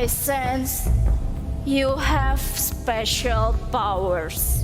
I sense you have special powers.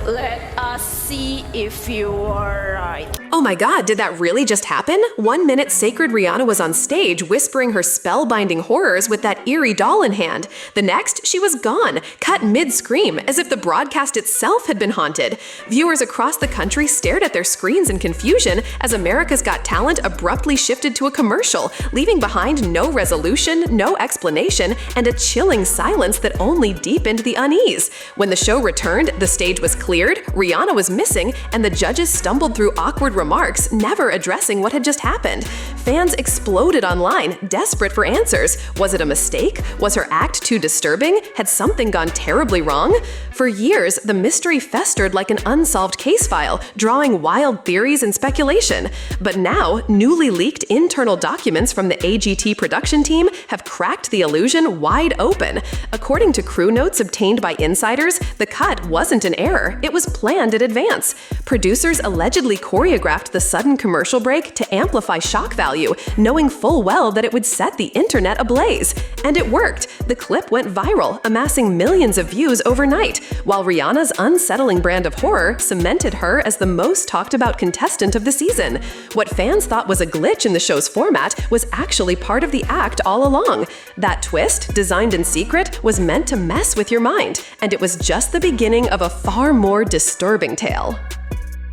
Let us see if you are right. Oh my god, did that really just happen? 1 minute Sacred Riana was on stage whispering her spellbinding horrors with that eerie doll in hand. The next, she was gone, cut mid-scream, as if the broadcast itself had been haunted. Viewers across the country stared at their screens in confusion as America's Got Talent abruptly shifted to a commercial, leaving behind no resolution, no explanation, and a chilling silence that only deepened the unease. When the show returned, the stage was cleared, Riana was missing, and the judges stumbled through awkward remarks, never addressing what had just happened. Fans exploded online, desperate for answers. Was it a mistake? Was her act too disturbing? Had something gone terribly wrong? For years, the mystery festered like an unsolved case file, drawing wild theories and speculation. But now, newly leaked internal documents from the AGT production team have cracked the illusion wide open. According to crew notes obtained by insiders, the cut wasn't an error, it was planned in advance. Producers allegedly choreographed the sudden commercial break to amplify shock value, knowing full well that it would set the internet ablaze. And it worked. The clip went viral, amassing millions of views overnight, while Rihanna's unsettling brand of horror cemented her as the most talked about contestant of the season. What fans thought was a glitch in the show's format was actually part of the act all along. That twist, designed in secret, was meant to mess with your mind, and it was just the beginning of a far more disturbing tale.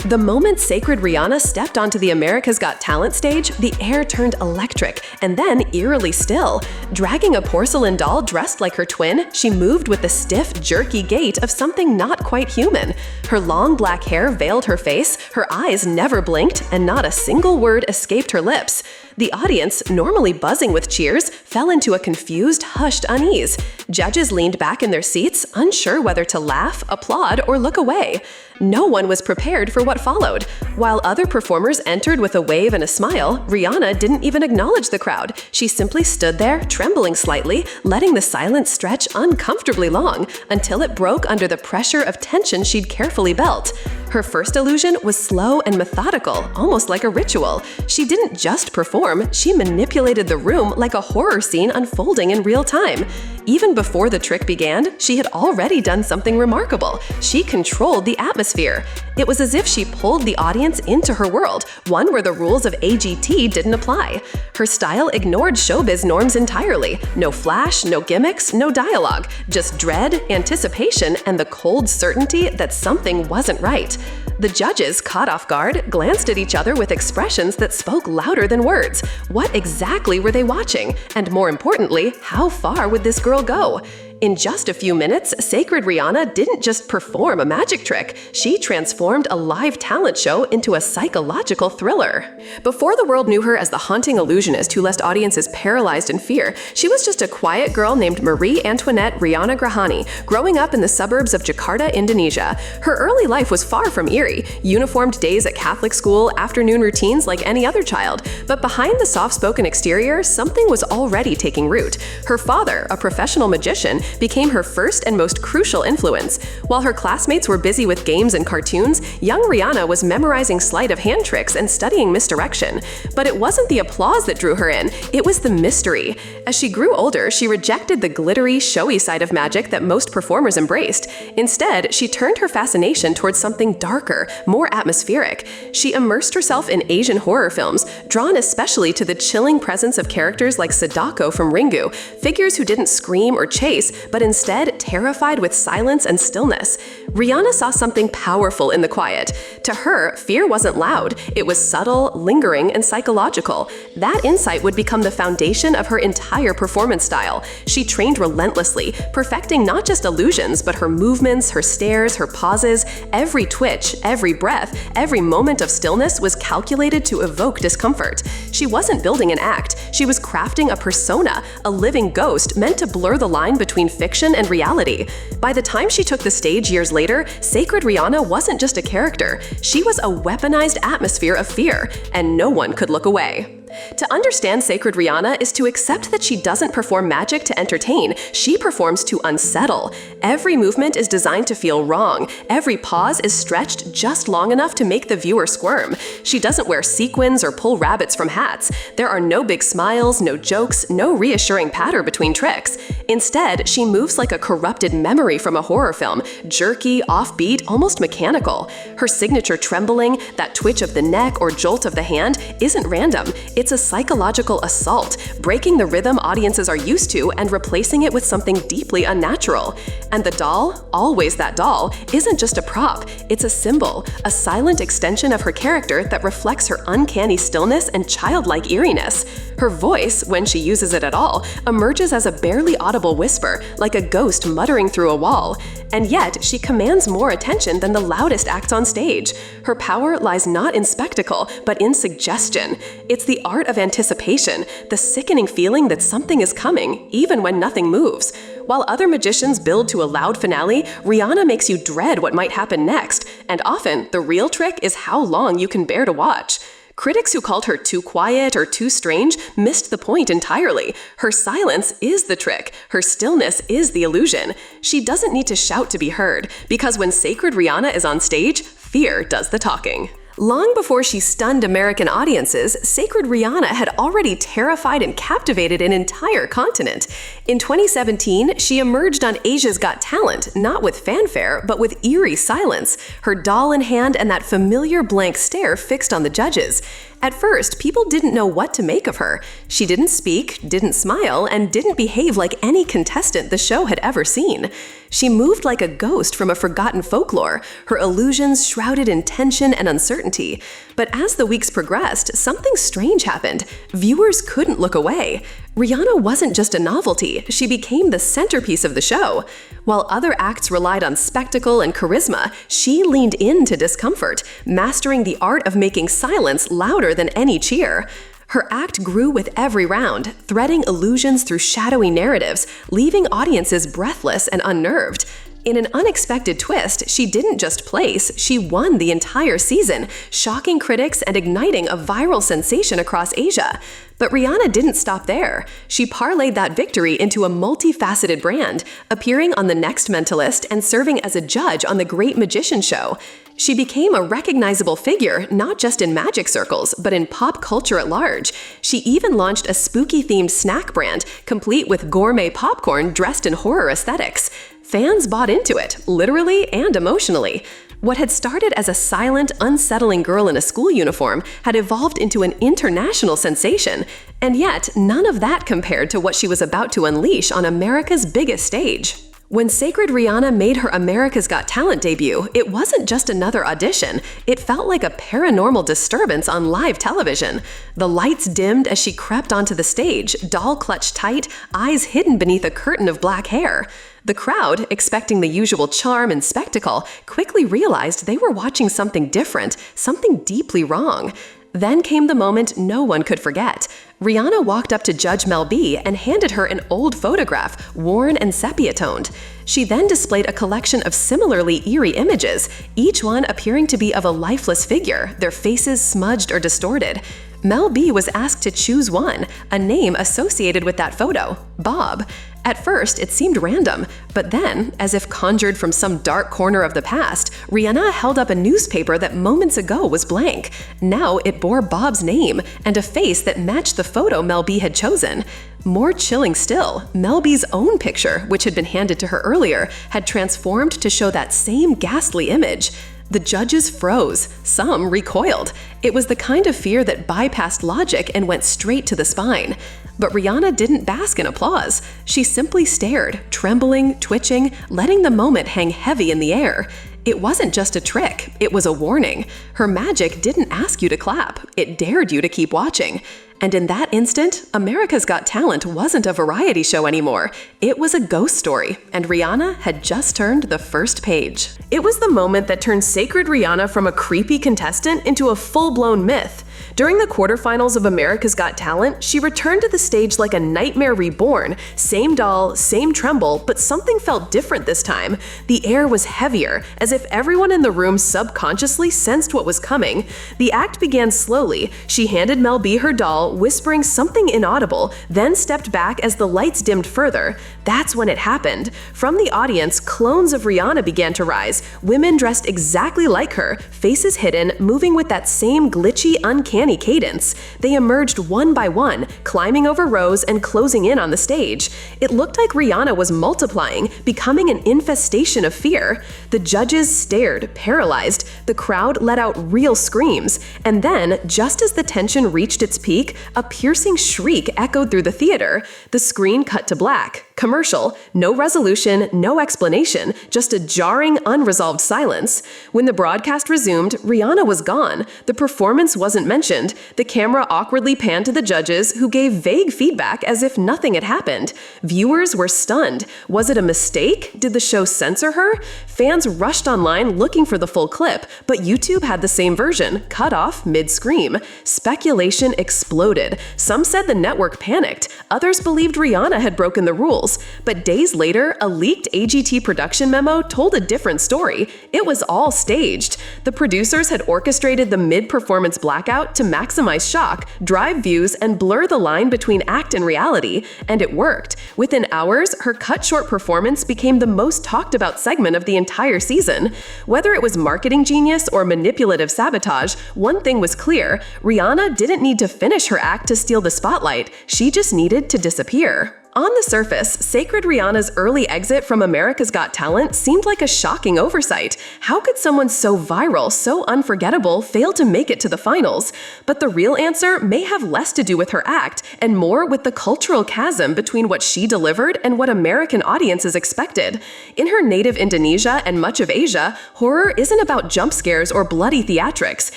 The moment Sacred Riana stepped onto the America's Got Talent stage, the air turned electric, and then eerily still. Dragging a porcelain doll dressed like her twin, she moved with the stiff, jerky gait of something not quite human. Her long black hair veiled her face, her eyes never blinked, and not a single word escaped her lips. The audience, normally buzzing with cheers, fell into a confused, hushed unease. Judges leaned back in their seats, unsure whether to laugh, applaud, or look away. No one was prepared for what followed. While other performers entered with a wave and a smile, Riana didn't even acknowledge the crowd. She simply stood there, trembling slightly, letting the silence stretch uncomfortably long, until it broke under the pressure of tension she'd carefully built. Her first illusion was slow and methodical, almost like a ritual. She didn't just perform, she manipulated the room like a horror scene unfolding in real time. Even before the trick began, she had already done something remarkable. She controlled the atmosphere. It was as if she pulled the audience into her world, one where the rules of AGT didn't apply. Her style ignored showbiz norms entirely. No flash, no gimmicks, no dialogue, just dread, anticipation, and the cold certainty that something wasn't right. The judges, caught off guard, glanced at each other with expressions that spoke louder than words. What exactly were they watching? And more importantly, how far would this girl go? In just a few minutes, Sacred Riana didn't just perform a magic trick, she transformed a live talent show into a psychological thriller. Before the world knew her as the haunting illusionist who left audiences paralyzed in fear, she was just a quiet girl named Marie Antoinette Riana Grahani, growing up in the suburbs of Jakarta, Indonesia. Her early life was far from eerie, uniformed days at Catholic school, afternoon routines like any other child. But behind the soft-spoken exterior, something was already taking root. Her father, a professional magician, became her first and most crucial influence. While her classmates were busy with games and cartoons, young Riana was memorizing sleight of hand tricks and studying misdirection. But it wasn't the applause that drew her in, it was the mystery. As she grew older, she rejected the glittery, showy side of magic that most performers embraced. Instead, she turned her fascination towards something darker, more atmospheric. She immersed herself in Asian horror films, drawn especially to the chilling presence of characters like Sadako from Ringu, figures who didn't scream or chase, but instead terrified with silence and stillness. Riana saw something powerful in the quiet. To her, fear wasn't loud, it was subtle, lingering, and psychological. That insight would become the foundation of her entire performance style. She trained relentlessly, perfecting not just illusions, but her movements, her stares, her pauses. Every twitch, every breath, every moment of stillness was calculated to evoke discomfort. She wasn't building an act, she was crafting a persona, a living ghost meant to blur the line between fiction and reality. By the time she took the stage years later, Sacred Riana wasn't just a character, she was a weaponized atmosphere of fear, and no one could look away. To understand Sacred Riana is to accept that she doesn't perform magic to entertain, she performs to unsettle. Every movement is designed to feel wrong. Every pause is stretched just long enough to make the viewer squirm. She doesn't wear sequins or pull rabbits from hats. There are no big smiles, no jokes, no reassuring patter between tricks. Instead, she moves like a corrupted memory from a horror film, jerky, offbeat, almost mechanical. Her signature trembling, that twitch of the neck or jolt of the hand, isn't random. It's a psychological assault, breaking the rhythm audiences are used to and replacing it with something deeply unnatural. And the doll, always that doll, isn't just a prop, it's a symbol, a silent extension of her character that reflects her uncanny stillness and childlike eeriness. Her voice, when she uses it at all, emerges as a barely audible whisper, like a ghost muttering through a wall. And yet, she commands more attention than the loudest acts on stage. Her power lies not in spectacle, but in suggestion. It's the art of anticipation, the sickening feeling that something is coming, even when nothing moves. While other magicians build to a loud finale, Riana makes you dread what might happen next, and often, the real trick is how long you can bear to watch. Critics who called her too quiet or too strange missed the point entirely. Her silence is the trick. Her stillness is the illusion. She doesn't need to shout to be heard, because when Sacred Riana is on stage, fear does the talking. Long before she stunned American audiences, Sacred Riana had already terrified and captivated an entire continent. In 2017, she emerged on Asia's Got Talent, not with fanfare, but with eerie silence, her doll in hand and that familiar blank stare fixed on the judges. At first, people didn't know what to make of her. She didn't speak, didn't smile, and didn't behave like any contestant the show had ever seen. She moved like a ghost from a forgotten folklore, her illusions shrouded in tension and uncertainty. But as the weeks progressed, something strange happened. Viewers couldn't look away. Riana wasn't just a novelty, she became the centerpiece of the show. While other acts relied on spectacle and charisma, she leaned into discomfort, mastering the art of making silence louder than any cheer. Her act grew with every round, threading illusions through shadowy narratives, leaving audiences breathless and unnerved. In an unexpected twist, she didn't just place, she won the entire season, shocking critics and igniting a viral sensation across Asia. But Riana didn't stop there. She parlayed that victory into a multifaceted brand, appearing on The Next Mentalist and serving as a judge on The Great Magician Show. She became a recognizable figure, not just in magic circles, but in pop culture at large. She even launched a spooky-themed snack brand, complete with gourmet popcorn dressed in horror aesthetics. Fans bought into it, literally and emotionally. What had started as a silent, unsettling girl in a school uniform had evolved into an international sensation, and yet none of that compared to what she was about to unleash on America's biggest stage. When Sacred Riana made her America's Got Talent debut, it wasn't just another audition. It felt like a paranormal disturbance on live television. The lights dimmed as she crept onto the stage, doll clutched tight, eyes hidden beneath a curtain of black hair. The crowd, expecting the usual charm and spectacle, quickly realized they were watching something different, something deeply wrong. Then came the moment no one could forget. Riana walked up to Judge Mel B and handed her an old photograph, worn and sepia-toned. She then displayed a collection of similarly eerie images, each one appearing to be of a lifeless figure, their faces smudged or distorted. Mel B was asked to choose one, a name associated with that photo, Bob. At first, it seemed random, but then, as if conjured from some dark corner of the past, Riana held up a newspaper that moments ago was blank. Now it bore Bob's name and a face that matched the photo Mel B had chosen. More chilling still, Mel B's own picture, which had been handed to her earlier, had transformed to show that same ghastly image. The judges froze. Some recoiled. It was the kind of fear that bypassed logic and went straight to the spine. But Riana didn't bask in applause. She simply stared, trembling, twitching, letting the moment hang heavy in the air. It wasn't just a trick, it was a warning. Her magic didn't ask you to clap, it dared you to keep watching. And in that instant, America's Got Talent wasn't a variety show anymore. It was a ghost story, and Riana had just turned the first page. It was the moment that turned Sacred Riana from a creepy contestant into a full-blown myth. During the quarterfinals of America's Got Talent, she returned to the stage like a nightmare reborn. Same doll, same tremble, but something felt different this time. The air was heavier, as if everyone in the room subconsciously sensed what was coming. The act began slowly. She handed Mel B her doll, wall, whispering something inaudible, then stepped back as the lights dimmed further. That's when it happened. From the audience, clones of Rihanna began to rise, women dressed exactly like her, faces hidden, moving with that same glitchy, uncanny cadence. They emerged one by one, climbing over rows and closing in on the stage. It looked like Rihanna was multiplying, becoming an infestation of fear. The judges stared, paralyzed. The crowd let out real screams. And then, just as the tension reached its peak, a piercing shriek echoed through the theater. The screen cut to black. Commercial. No resolution, no explanation, just a jarring, unresolved silence. When the broadcast resumed, Rihanna was gone. The performance wasn't mentioned. The camera awkwardly panned to the judges, who gave vague feedback as if nothing had happened. Viewers were stunned. Was it a mistake? Did the show censor her? Fans rushed online looking for the full clip, but YouTube had the same version, cut off mid-scream. Speculation exploded. Some said the network panicked. Others believed Rihanna had broken the rules. But days later, a leaked AGT production memo told a different story. It was all staged. The producers had orchestrated the mid-performance blackout to maximize shock, drive views, and blur the line between act and reality. And it worked. Within hours, her cut-short performance became the most talked about segment of the entire season. Whether it was marketing genius or manipulative sabotage, one thing was clear: Rihanna didn't need to finish her act to steal the spotlight. She just needed to disappear. On the surface, Sacred Riana's early exit from America's Got Talent seemed like a shocking oversight. How could someone so viral, so unforgettable, fail to make it to the finals? But the real answer may have less to do with her act and more with the cultural chasm between what she delivered and what American audiences expected. In her native Indonesia and much of Asia, horror isn't about jump scares or bloody theatrics.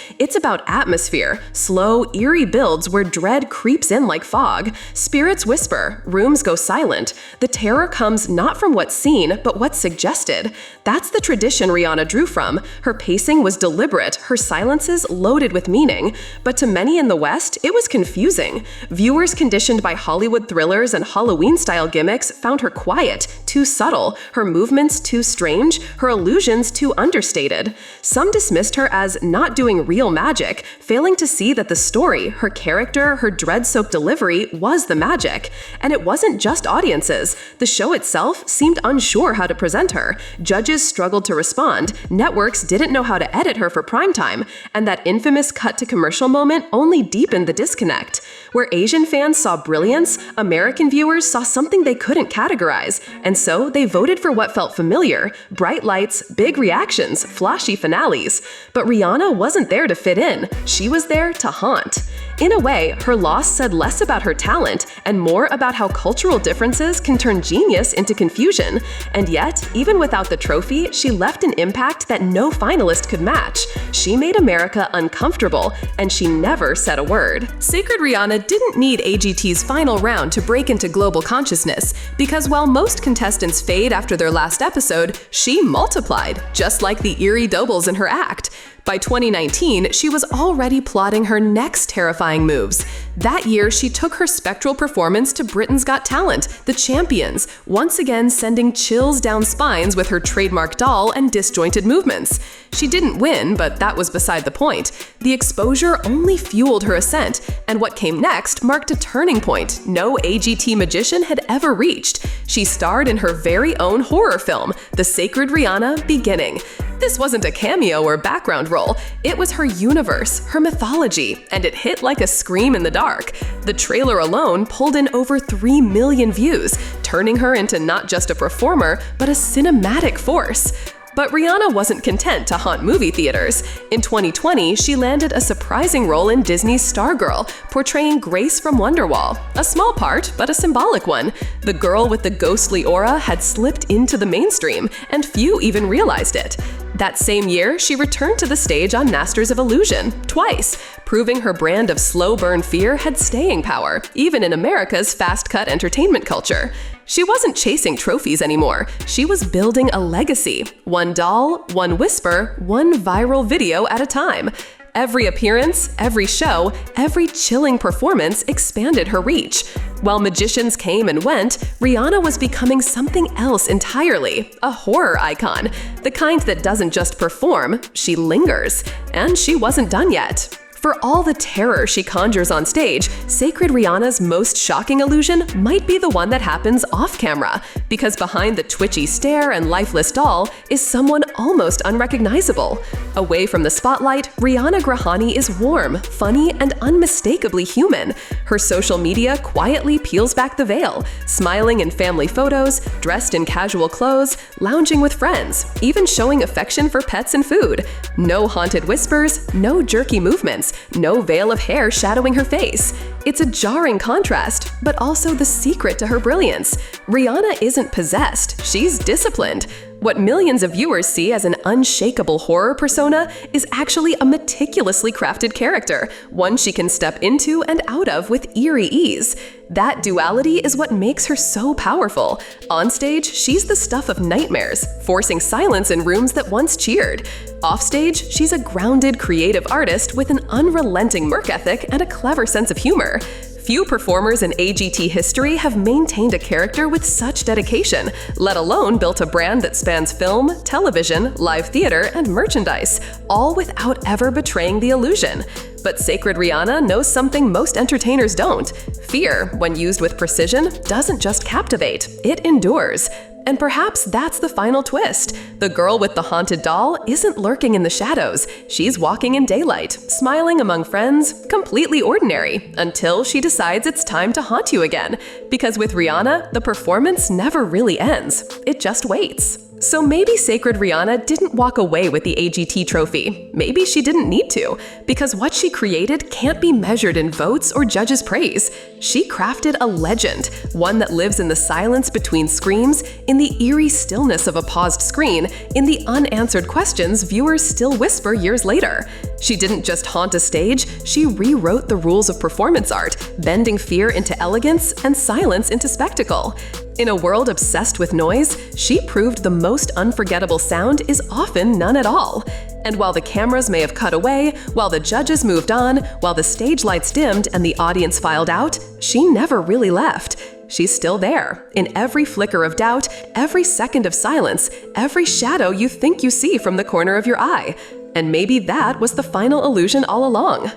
It's about atmosphere, slow, eerie builds where dread creeps in like fog. Spirits whisper, rooms go silent. The terror comes not from what's seen, but what's suggested. That's the tradition Rihanna drew from. Her pacing was deliberate, her silences loaded with meaning. But to many in the West, it was confusing. Viewers conditioned by Hollywood thrillers and Halloween-style gimmicks found her quiet, too subtle, her movements too strange, her illusions too understated. Some dismissed her as not doing real magic, failing to see that the story, her character, her dread-soaked delivery was the magic. And it wasn't just audiences. The show itself seemed unsure how to present her. Judges struggled to respond. Networks didn't know how to edit her for primetime. And that infamous cut-to-commercial moment only deepened the disconnect. Where Asian fans saw brilliance, American viewers saw something they couldn't categorize. And so they voted for what felt familiar: bright lights, big reactions, flashy finales. But Rihanna wasn't there to fit in. She was there to haunt. In a way, her loss said less about her talent and more about how cultural differences can turn genius into confusion. And yet, even without the trophy, she left an impact that no finalist could match. She made America uncomfortable, and she never said a word. Sacred Riana didn't need AGT's final round to break into global consciousness, because while most contestants fade after their last episode, she multiplied, just like the eerie doubles in her act. By 2019, she was already plotting her next terrifying moves. That year, she took her spectral performance to Britain's Got Talent, The Champions, once again sending chills down spines with her trademark doll and disjointed movements. She didn't win, but that was beside the point. The exposure only fueled her ascent, and what came next marked a turning point no AGT magician had ever reached. She starred in her very own horror film, The Sacred Riana Beginning. This wasn't a cameo or background role. It was her universe, her mythology, and it hit like a scream in the dark. The trailer alone pulled in over 3 million views, turning her into not just a performer, but a cinematic force. But Rihanna wasn't content to haunt movie theaters. In 2020, she landed a surprising role in Disney's Stargirl, portraying Grace from Wonderwall. A small part, but a symbolic one. The girl with the ghostly aura had slipped into the mainstream, and few even realized it. That same year, she returned to the stage on Masters of Illusion, twice, proving her brand of slow-burn fear had staying power, even in America's fast-cut entertainment culture. She wasn't chasing trophies anymore. She was building a legacy. One doll, one whisper, one viral video at a time. Every appearance, every show, every chilling performance expanded her reach. While magicians came and went, Rihanna was becoming something else entirely, a horror icon, the kind that doesn't just perform, she lingers. And she wasn't done yet. For all the terror she conjures on stage, Sacred Riana's most shocking illusion might be the one that happens off-camera, because behind the twitchy stare and lifeless doll is someone almost unrecognizable. Away from the spotlight, Riana Grahani is warm, funny, and unmistakably human. Her social media quietly peels back the veil, smiling in family photos, dressed in casual clothes, lounging with friends, even showing affection for pets and food. No haunted whispers, no jerky movements, no veil of hair shadowing her face. It's a jarring contrast, but also the secret to her brilliance. Riana isn't possessed, she's disciplined. What millions of viewers see as an unshakable horror persona is actually a meticulously crafted character, one she can step into and out of with eerie ease. That duality is what makes her so powerful. On stage, she's the stuff of nightmares, forcing silence in rooms that once cheered. Offstage, she's a grounded, creative artist with an unrelenting work ethic and a clever sense of humor. Few performers in AGT history have maintained a character with such dedication, let alone built a brand that spans film, television, live theater, and merchandise, all without ever betraying the illusion. But Sacred Riana knows something most entertainers don't. Fear, when used with precision, doesn't just captivate, it endures. And perhaps that's the final twist. The girl with the haunted doll isn't lurking in the shadows. She's walking in daylight, smiling among friends, completely ordinary, until she decides it's time to haunt you again. Because with Riana, the performance never really ends. It just waits. So maybe Sacred Riana didn't walk away with the AGT trophy. Maybe she didn't need to, because what she created can't be measured in votes or judges' praise. She crafted a legend, one that lives in the silence between screams, in the eerie stillness of a paused screen, in the unanswered questions viewers still whisper years later. She didn't just haunt a stage, she rewrote the rules of performance art, bending fear into elegance and silence into spectacle. In a world obsessed with noise, she proved the most unforgettable sound is often none at all. And while the cameras may have cut away, while the judges moved on, while the stage lights dimmed and the audience filed out, she never really left. She's still there, in every flicker of doubt, every second of silence, every shadow you think you see from the corner of your eye. And maybe that was the final illusion all along.